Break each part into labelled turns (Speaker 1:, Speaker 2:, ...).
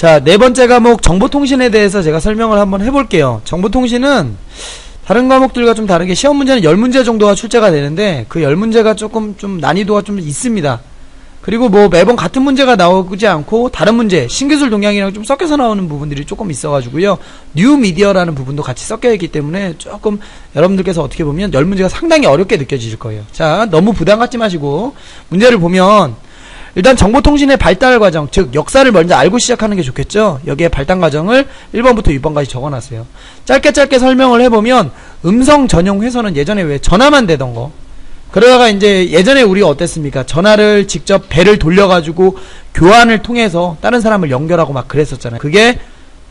Speaker 1: 자, 네 번째 과목 정보통신에 대해서 제가 설명을 한번 해볼게요. 정보통신은 다른 과목들과 좀 다르게 시험 문제는 10문제 정도가 출제가 되는데 그 10문제가 조금 좀 난이도가 좀 있습니다. 그리고 뭐 매번 같은 문제가 나오지 않고 다른 문제, 신기술 동향이랑 좀 섞여서 나오는 부분들이 조금 있어가지고요. 뉴 미디어라는 부분도 같이 섞여있기 때문에 조금 여러분들께서 어떻게 보면 10문제가 상당히 어렵게 느껴지실 거예요. 자, 너무 부담 갖지 마시고 문제를 보면 일단 정보통신의 발달 과정, 즉 역사를 먼저 알고 시작하는 게 좋겠죠. 여기에 발달 과정을 1번부터 6번까지 적어놨어요. 짧게 설명을 해보면 음성 전용 회선은 예전에 왜 전화만 되던 거, 그러다가 이제 예전에 우리가 어땠습니까? 전화를 직접 배를 돌려가지고 교환을 통해서 다른 사람을 연결하고 막 그랬었잖아요. 그게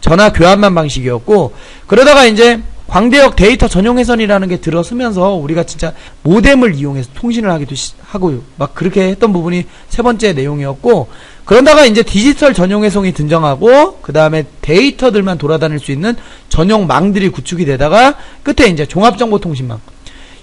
Speaker 1: 전화 교환만 방식이었고, 그러다가 이제 광대역 데이터 전용 회선이라는 게 들어서면서 우리가 진짜 모뎀을 이용해서 통신을 하기도 하고 막 그렇게 했던 부분이 세 번째 내용이었고, 그러다가 이제 디지털 전용 회선이 등장하고 그 다음에 데이터들만 돌아다닐 수 있는 전용 망들이 구축이 되다가 끝에 이제 종합정보통신망.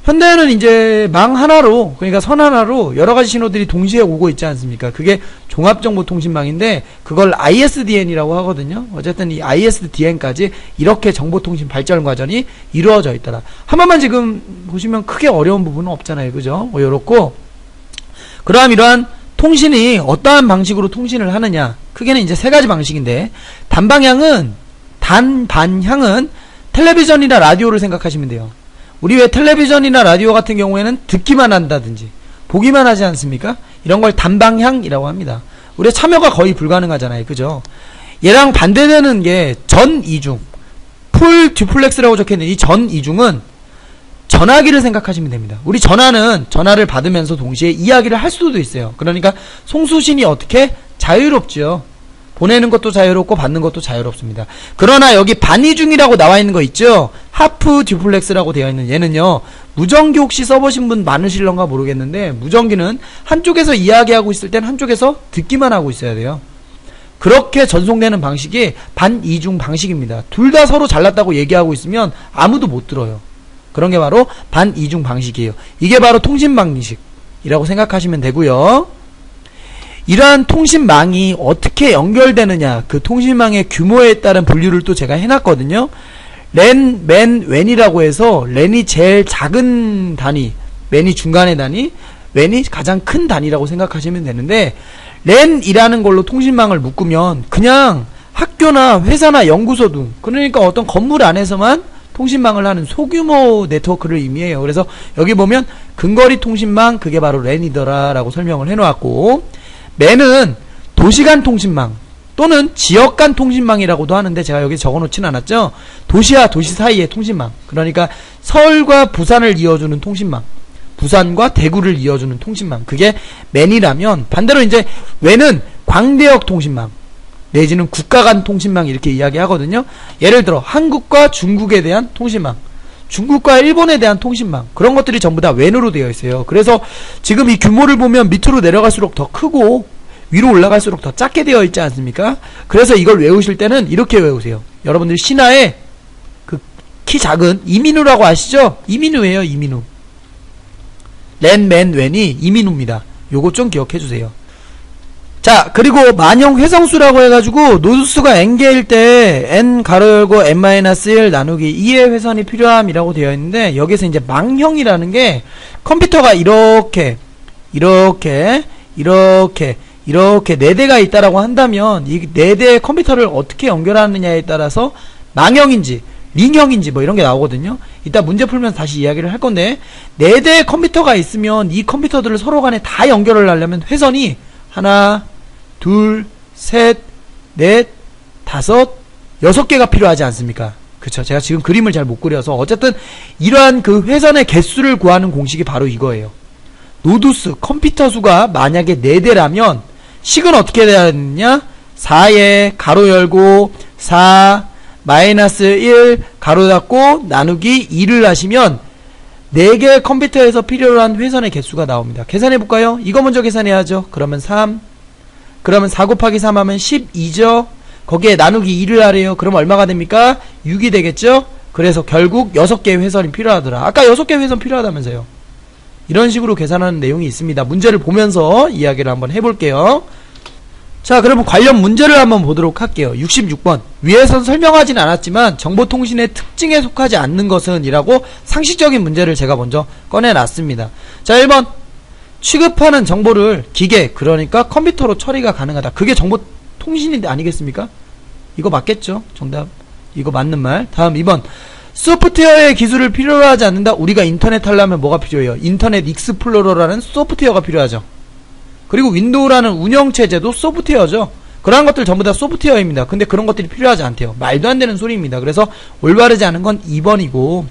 Speaker 1: 현대에는 이제 망 하나로, 그러니까 선 하나로 여러가지 신호들이 동시에 오고 있지 않습니까? 그게 종합정보통신망인데 그걸 ISDN이라고 하거든요. 어쨌든 이 ISDN까지 이렇게 정보통신 발전 과정이 이루어져 있더라. 한 번만 지금 보시면 크게 어려운 부분은 없잖아요. 그죠? 뭐 요렇고, 그러한 이러한 통신이 어떠한 방식으로 통신을 하느냐, 크게는 이제 세 가지 방식인데, 단방향은 텔레비전이나 라디오를 생각하시면 돼요. 우리 왜 텔레비전이나 라디오 같은 경우에는 듣기만 한다든지 보기만 하지 않습니까? 이런 걸 단방향이라고 합니다. 우리의 참여가 거의 불가능하잖아요. 그죠? 얘랑 반대되는 게 전이중, 풀 듀플렉스라고 적혀있는 이 전이중은 전화기를 생각하시면 됩니다. 우리 전화를 받으면서 동시에 이야기를 할 수도 있어요. 그러니까 송수신이 어떻게 자유롭죠. 보내는 것도 자유롭고 받는 것도 자유롭습니다. 그러나 여기 반이중이라고 나와 있는 거 있죠? 하프 듀플렉스라고 되어 있는 얘는요, 무전기 혹시 써보신 분 많으실런가 모르겠는데, 무전기는 한쪽에서 이야기하고 있을 땐 한쪽에서 듣기만 하고 있어야 돼요. 그렇게 전송되는 방식이 반이중 방식입니다. 둘 다 서로 잘났다고 얘기하고 있으면 아무도 못 들어요. 그런 게 바로 반이중 방식이에요. 이게 바로 통신 방식이라고 생각하시면 되고요. 이러한 통신망이 어떻게 연결되느냐, 그 통신망의 규모에 따른 분류를 또 제가 해놨거든요. 랜, 맨, 웬이라고 해서 랜이 제일 작은 단위, 맨이 중간의 단위, 웬이 가장 큰 단위라고 생각하시면 되는데, 랜이라는 걸로 통신망을 묶으면 그냥 학교나 회사나 연구소 등, 그러니까 어떤 건물 안에서만 통신망을 하는 소규모 네트워크를 의미해요. 그래서 여기 보면 근거리 통신망, 그게 바로 랜이더라 라고 설명을 해놓았고, 맨은 도시간 통신망 또는 지역간 통신망이라고도 하는데 제가 여기 적어놓진 않았죠. 도시와 도시 사이의 통신망, 그러니까 서울과 부산을 이어주는 통신망, 부산과 대구를 이어주는 통신망, 그게 맨이라면, 반대로 이제 웬은 광대역 통신망 내지는 국가간 통신망 이렇게 이야기하거든요. 예를 들어 한국과 중국에 대한 통신망, 중국과 일본에 대한 통신망, 그런 것들이 전부 다 웬으로 되어 있어요. 그래서 지금 이 규모를 보면 밑으로 내려갈수록 더 크고 위로 올라갈수록 더 작게 되어 있지 않습니까? 그래서 이걸 외우실 때는 이렇게 외우세요. 여러분들 신화에 그 키 작은 이민우라고 아시죠? 이민우예요. 이민우. 랜, 맨, 웬이 이민우입니다. 요거 좀 기억해 주세요. 자, 그리고 만형 회성수라고 해가지고 노드수가 n개일 때 n 가로 열고 n-1 나누기 2의 회선이 필요함이라고 되어 있는데, 여기서 이제 망형이라는 게 컴퓨터가 이렇게 4대가 있다라고 한다면 이 4대의 컴퓨터를 어떻게 연결하느냐에 따라서 망형인지 링형인지 뭐 이런 게 나오거든요. 이따 문제 풀면서 다시 이야기를 할 건데, 4대의 컴퓨터가 있으면 이 컴퓨터들을 서로 간에 다 연결을 하려면 회선이 하나, 둘, 셋, 넷, 다섯, 6개가 필요하지 않습니까? 그쵸? 제가 지금 그림을 잘 못 그려서 어쨌든 이러한 그 회선의 개수를 구하는 공식이 바로 이거예요. 노드 수, 컴퓨터 수가 만약에 4대라면 식은 어떻게 돼야 되느냐? 4에 가로 열고 4 마이너스 1 가로 닫고 나누기 2를 하시면 4개의 컴퓨터에서 필요로 한 회선의 개수가 나옵니다. 계산해 볼까요? 이거 먼저 계산해야죠. 그러면 3, 그러면 4 곱하기 3 하면 12죠. 거기에 나누기 2를 하래요. 그럼 얼마가 됩니까? 6이 되겠죠? 그래서 결국 6개의 회선이 필요하더라. 아까 6개의 회선 필요하다면서요. 이런 식으로 계산하는 내용이 있습니다. 문제를 보면서 이야기를 한번 해볼게요. 자, 그러면 관련 문제를 한번 보도록 할게요. 66번. 위에선 설명하진 않았지만 정보통신의 특징에 속하지 않는 것은 이라고 상식적인 문제를 제가 먼저 꺼내놨습니다. 자, 1번. 취급하는 정보를 기계, 그러니까 컴퓨터로 처리가 가능하다. 그게 정보통신인데 아니겠습니까? 이거 맞겠죠? 정답. 이거 맞는 말. 다음 2번. 소프트웨어의 기술을 필요로 하지 않는다. 우리가 인터넷 하려면 뭐가 필요해요? 인터넷 익스플로러라는 소프트웨어가 필요하죠. 그리고 윈도우라는 운영체제도 소프트웨어죠. 그러한 것들 전부 다 소프트웨어입니다. 근데 그런 것들이 필요하지 않대요. 말도 안 되는 소리입니다. 그래서 올바르지 않은 건 2번이고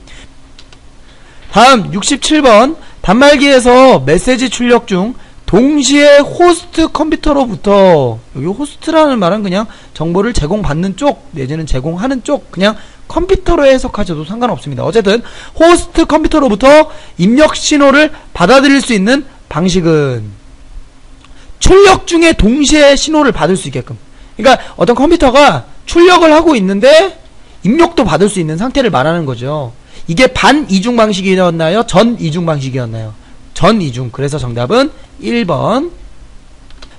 Speaker 1: 다음 67번. 단말기에서 메시지 출력 중 동시에 호스트 컴퓨터로부터, 여기 호스트라는 말은 그냥 정보를 제공받는 쪽 내지는 제공하는 쪽, 그냥 컴퓨터로 해석하셔도 상관없습니다. 어쨌든 호스트 컴퓨터로부터 입력 신호를 받아들일 수 있는 방식은 출력 중에 동시에 신호를 받을 수 있게끔. 그러니까 어떤 컴퓨터가 출력을 하고 있는데 입력도 받을 수 있는 상태를 말하는 거죠. 이게 반 이중 방식이었나요? 전 이중 방식이었나요? 전 이중. 그래서 정답은 1번.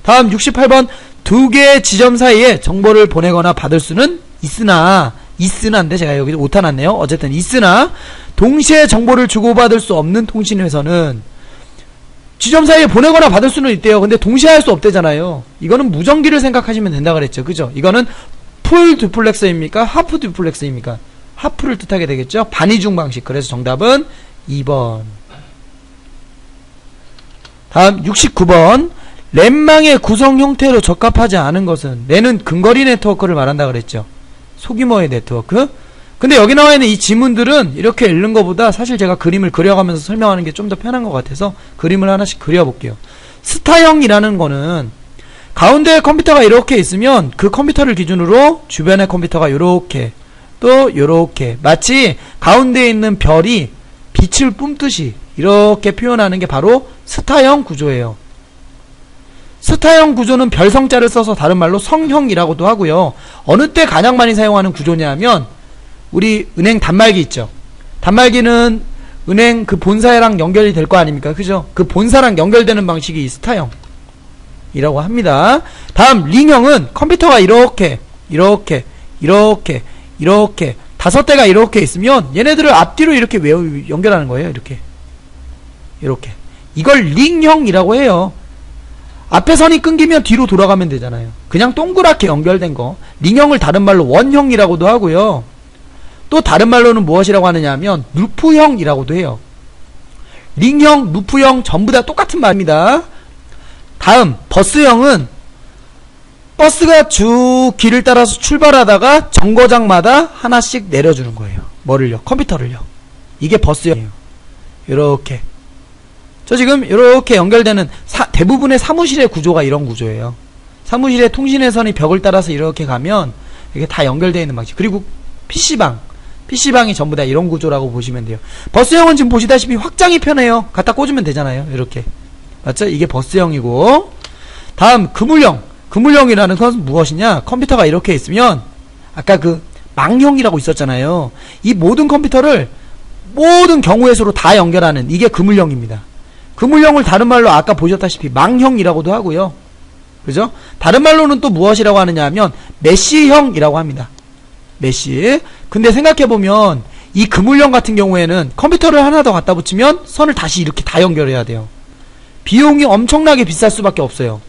Speaker 1: 다음 68번. 두 개의 지점 사이에 정보를 보내거나 받을 수는 있으나인데 제가 여기 오타 났네요. 어쨌든 있으나 동시에 정보를 주고받을 수 없는 통신회선은 지점 사이에 보내거나 받을 수는 있대요. 근데 동시에 할 수 없대잖아요. 이거는 무전기를 생각하시면 된다 그랬죠. 그죠? 이거는 풀 듀플렉서입니까? 하프 듀플렉서입니까? 하프를 뜻하게 되겠죠? 반이중 방식. 그래서 정답은 2번. 다음 69번. 랜망의 구성 형태로 적합하지 않은 것은, 랜은 근거리 네트워크를 말한다 그랬죠. 소규모의 네트워크. 근데 여기 나와 있는 이 지문들은 이렇게 읽는 것보다 사실 제가 그림을 그려가면서 설명하는 게 좀 더 편한 것 같아서 그림을 하나씩 그려볼게요. 스타형이라는 거는 가운데에 컴퓨터가 이렇게 있으면 그 컴퓨터를 기준으로 주변의 컴퓨터가 요렇게 또 요렇게, 마치 가운데에 있는 별이 빛을 뿜듯이 이렇게 표현하는 게 바로 스타형 구조예요. 스타형 구조는 별성자를 써서 다른 말로 성형이라고도 하고요. 어느 때 가장 많이 사용하는 구조냐 하면 우리 은행 단말기 있죠. 단말기는 은행 그 본사랑 연결이 될 거 아닙니까? 그죠? 그 본사랑 연결되는 방식이 이 스타형이라고 합니다. 다음 링형은 컴퓨터가 이렇게 다섯 대가 이렇게 있으면 얘네들을 앞뒤로 이렇게 연결하는 거예요. 이렇게 이걸 링형이라고 해요. 앞에 선이 끊기면 뒤로 돌아가면 되잖아요. 그냥 동그랗게 연결된 거. 링형을 다른 말로 원형이라고도 하고요. 또 다른 말로는 무엇이라고 하느냐 하면 루프형이라고도 해요. 링형, 루프형 전부 다 똑같은 말입니다. 다음 버스형은 버스가 쭉 길을 따라서 출발하다가 정거장마다 하나씩 내려주는 거예요. 뭐를요? 컴퓨터를요. 이게 버스형이에요. 요렇게. 저 지금 이렇게 연결되는 대부분의 사무실의 구조가 이런 구조예요. 사무실의 통신회선이 벽을 따라서 이렇게 가면 이게 다 연결되어 있는 방식. 그리고 PC방이 전부 다 이런 구조라고 보시면 돼요. 버스형은 지금 보시다시피 확장이 편해요. 갖다 꽂으면 되잖아요. 이렇게. 맞죠? 이게 버스형이고. 다음 그물형이라는 것은 무엇이냐? 컴퓨터가 이렇게 있으면 아까 그 망형이라고 있었잖아요. 이 모든 컴퓨터를 모든 경우의 수로 다 연결하는 이게 그물형입니다. 그물형을 다른 말로 아까 보셨다시피 망형이라고도 하고요. 그죠? 다른 말로는 또 무엇이라고 하느냐 하면 메쉬형이라고 합니다. 메쉬. 근데 생각해보면 이 그물형 같은 경우에는 컴퓨터를 하나 더 갖다 붙이면 선을 다시 이렇게 다 연결해야 돼요. 비용이 엄청나게 비쌀 수밖에 없어요.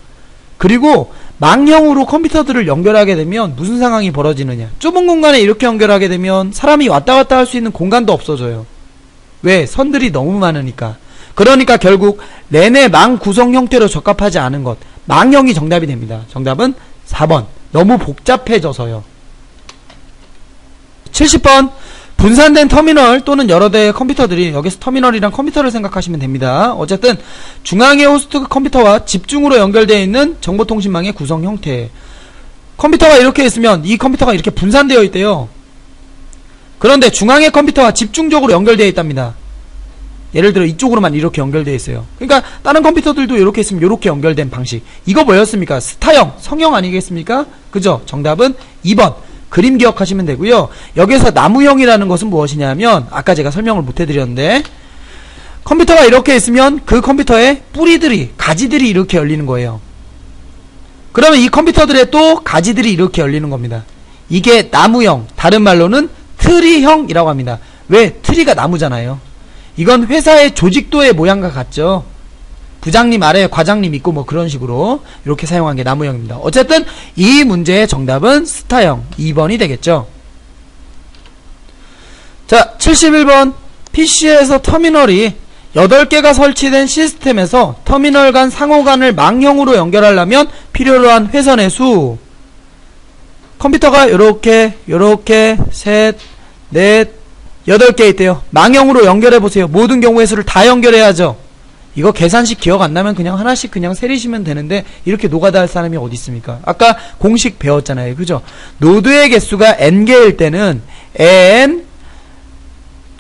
Speaker 1: 그리고 망형으로 컴퓨터들을 연결하게 되면 무슨 상황이 벌어지느냐. 좁은 공간에 이렇게 연결하게 되면 사람이 왔다 갔다 할 수 있는 공간도 없어져요. 왜? 선들이 너무 많으니까. 그러니까 결국 랜의 망 구성 형태로 적합하지 않은 것, 망형이 정답이 됩니다. 정답은 4번. 너무 복잡해져서요. 70번. 분산된 터미널 또는 여러 대의 컴퓨터들이, 여기서 터미널이랑 컴퓨터를 생각하시면 됩니다. 어쨌든 중앙의 호스트 컴퓨터와 집중으로 연결되어 있는 정보통신망의 구성 형태. 컴퓨터가 이렇게 있으면 이 컴퓨터가 이렇게 분산되어 있대요. 그런데 중앙의 컴퓨터와 집중적으로 연결되어 있답니다. 예를 들어 이쪽으로만 이렇게 연결되어 있어요. 그러니까 다른 컴퓨터들도 이렇게 있으면 이렇게 연결된 방식. 이거 뭐였습니까? 스타형, 성형 아니겠습니까? 그죠? 정답은 2번. 그림 기억하시면 되고요. 여기서 나무형이라는 것은 무엇이냐면 아까 제가 설명을 못 해드렸는데 컴퓨터가 이렇게 있으면 그 컴퓨터에 뿌리들이, 가지들이 이렇게 열리는 거예요. 그러면 이 컴퓨터들의 또 가지들이 이렇게 열리는 겁니다. 이게 나무형, 다른 말로는 트리형이라고 합니다. 왜? 트리가 나무잖아요. 이건 회사의 조직도의 모양과 같죠. 부장님 아래에 과장님 있고 뭐 그런 식으로 이렇게 사용한 게 나무형입니다. 어쨌든 이 문제의 정답은 스타형 2번이 되겠죠. 자, 71번. PC에서 터미널이 8개가 설치된 시스템에서 터미널 간 상호간을 망형으로 연결하려면 필요로 한 회선의 수. 컴퓨터가 요렇게 셋, 넷, 8개 있대요. 망형으로 연결해보세요. 모든 경우의 수를 다 연결해야죠. 이거 계산식 기억 안 나면 그냥 하나씩 그냥 세리시면 되는데 이렇게 노가다 할 사람이 어디 있습니까? 아까 공식 배웠잖아요. 그죠? 노드의 개수가 n개일 때는 n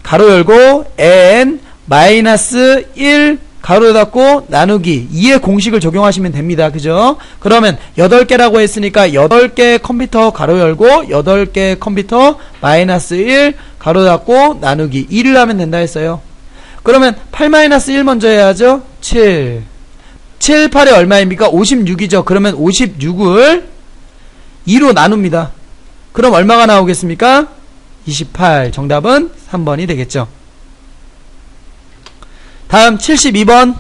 Speaker 1: 가로 열고 n 마이너스 1 가로 닫고 나누기 2의 공식을 적용하시면 됩니다. 그죠? 그러면 8개라고 했으니까 8개 컴퓨터 가로 열고 8개 컴퓨터 마이너스 1 가로 닫고 나누기 2를 하면 된다 했어요. 그러면 8-1 먼저 해야죠. 7 8에 얼마입니까? 56이죠. 그러면 56을 2로 나눕니다. 그럼 얼마가 나오겠습니까? 28. 정답은 3번이 되겠죠. 다음 72번.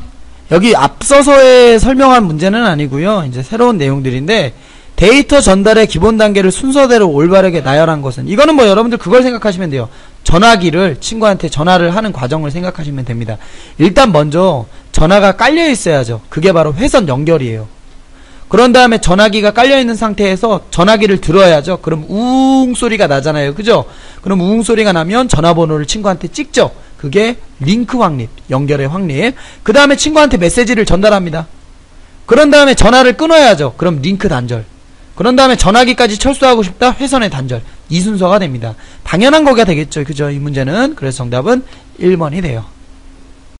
Speaker 1: 여기 앞서서에 설명한 문제는 아니고요. 이제 새로운 내용들인데, 데이터 전달의 기본 단계를 순서대로 올바르게 나열한 것은, 이거는 뭐 여러분들 그걸 생각하시면 돼요. 전화기를 친구한테 전화를 하는 과정을 생각하시면 됩니다. 일단 먼저 전화가 깔려 있어야죠. 그게 바로 회선 연결이에요. 그런 다음에 전화기가 깔려있는 상태에서 전화기를 들어야죠. 그럼 우웅 소리가 나잖아요. 그죠? 그럼 우웅 소리가 나면 전화번호를 친구한테 찍죠. 그게 링크 확립, 연결의 확립. 그 다음에 친구한테 메시지를 전달합니다. 그런 다음에 전화를 끊어야죠. 그럼 링크 단절. 그런 다음에 전화기까지 철수하고 싶다, 회선의 단절. 이 순서가 됩니다. 당연한 거가 되겠죠. 그죠? 이 문제는. 그래서 정답은 1번이 돼요.